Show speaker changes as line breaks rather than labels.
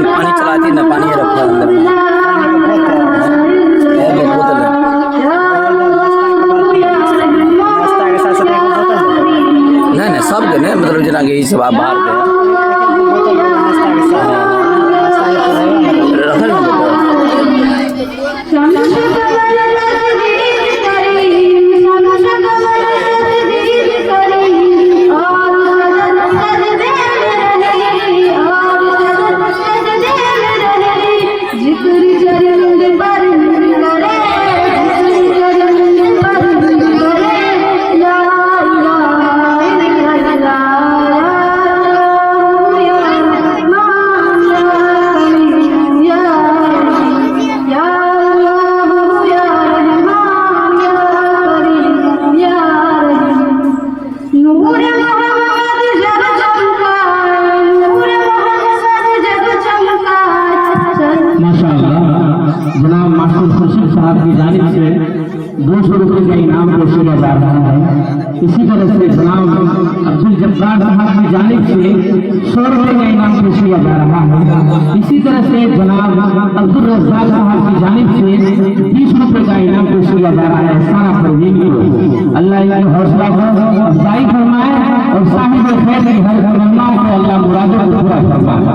पानी चलाती ना, पानी रखा अंदर में नहीं सब देने मतलब जना के सब आप बाहर की जानिब से 200 रुपये का इनाम पेश किया जा रहा है। इसी तरह से जनाब अब्दुल जब्बार साहब की जानिब से 100 रुपये का इनाम पेश किया जा रहा है। इसी तरह से जनाब अब्दुल रज़्ज़ाक साहब की जानिब से 20 रुपये का इनाम पेश किया जा रहा है। सारा परवीन की अल्लाह इनकी हौसला को अफजाई फरमाए और साहिब खैर की हर तमन्नाओं को अल्लाह मुरादों को पूरा फरमाए।